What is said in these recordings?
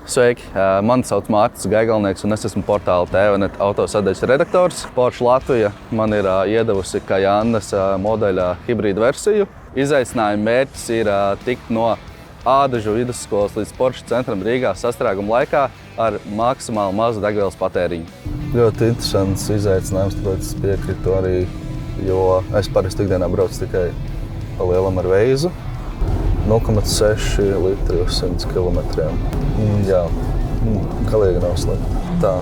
Sveiki! Mani sauc Mārtiņš Gaigalnieks, un es esmu portāla TVNet autosadaļas redaktors. Porsche Latvija man ir iedavusi Kajanas modeļa hibrīda versiju. Izaicinājuma mērķis ir tikt no Ādažu vidusskolas līdz Porsche centram Rīgā sastrēguma laikā ar maksimāli mazu degvielas patēriņu. Ļoti interesants izaicinājums, tāpēc es piekrītu arī, jo es parasti ikdienā braucu tikai pa lielam ar veizu. 0,6 litri uz 100 kilometriem. Jā, galīgi nav slikti. Tā,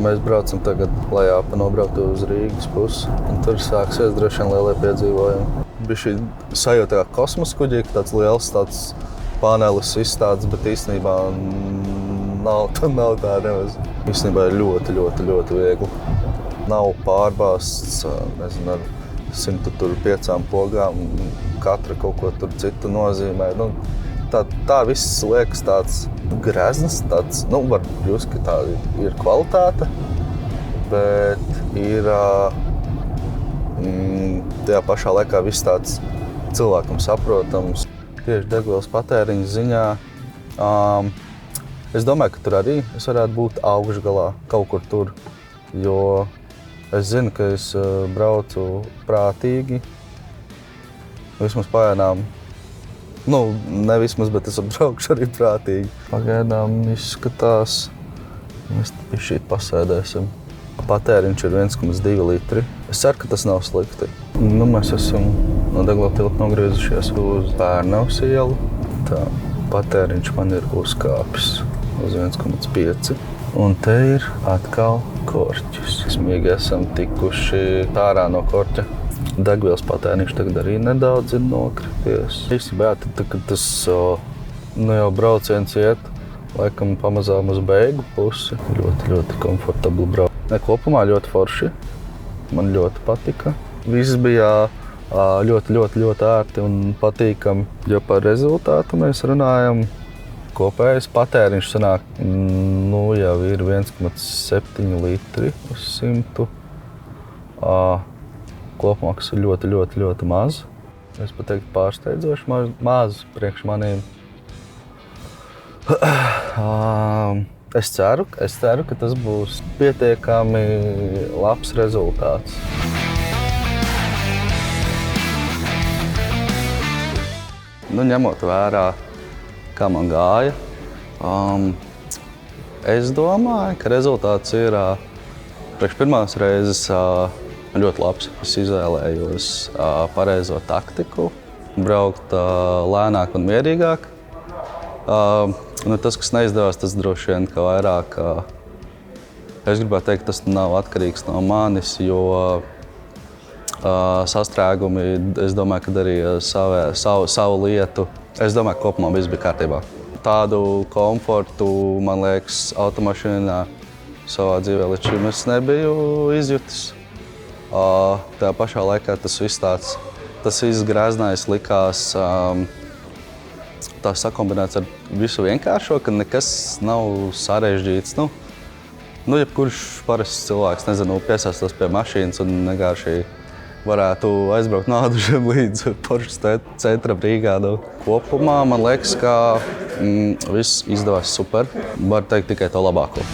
mēs braucam tagad lejā pa nobrauktu uz Rīgas pusi, un tur sāksies droši vien lielie piedzīvojumi. Bija šī sajūta kā kosmosa kuģī, tāds liels tāds panelis izstādes, bet īstenībā nav tā nemaz. Īstenībā ir ļoti viegli. Nav pārbāsts, nezinu, ar 105 pogām, katra kaut ko tur citu nozīmē. Tā viss liekas tāds grezns, tāds, var just, ka tā ir kvalitāte, bet ir tajā pašā laikā viss tāds cilvēkam saprotams. Tieši degvielas patēriņa ziņā, es domāju, ka tur arī es varētu būt augšgalā, kaut kur tur, jo es zinu, ka es braucu prātīgi, vismaz pagaidām. Ne vismaz, bet es braukšu arī prātīgi. Pagaidām izskatās, mēs šeit pasēdēsim. Patēriņš ir 1,2 litri. Es ceru, ka tas nav slikti. Mēs esam no Deglo tilta nogriezušies uz Pērnavas ielu. Tā, patēriņš man ir uzkāpis uz 1,5. Un te ir atkal korķis. Smīgi esam tikuši ārā no korķa. Degvielas patēriņš tagad arī nedaudz ir nokrities. Īstenībā, tad, kad tas jau brauciens iet, laikam pamazām uz beigu pusi. Ļoti komfortabli braukt. Kopumā ļoti forši. Man ļoti patika. Viss bija ļoti ārti un patīkami. Jo par rezultātu mēs runājam. Kopējais patēriņš sanāk, jau ir 1,7 litri uz 100. Kopumā, kas ir ļoti maz. Es pat teiktu pārsteidzoši maz priekš maniem. Es ceru, ka tas būs pietiekami labs rezultāts. Ņemot vērā, kā man gāja, es domāju, ka rezultāts ir priekš pirmās reizes ļoti labs. Es izvēlējos pareizo taktiku, braukt lēnāk un mierīgāk. Tas, kas neizdevās, tas droši vien, ka vairāk. Es gribētu teikt, tas nav atkarīgs no manis, jo sastrēgumi, es domāju, ka darīja savu lietu. Es domāju, ka kopumā viss bija kārtībā. Tādu komfortu, man liekas, automašīnā savā dzīvē līdz šim es nebiju izjutis. Tā pašā laikā tas viss greznais likās tā sakombinēts ar visu vienkāršo, ka nekas nav sarežģīts. Jebkurš parasts cilvēks, piesaistās pie mašīnas un vienkārši varētu aizbraukt no Ādažiem līdz Porsche centram Rīgā. Kopumā man liekas, ka viss izdevās super. Varu teikt tikai to labāko.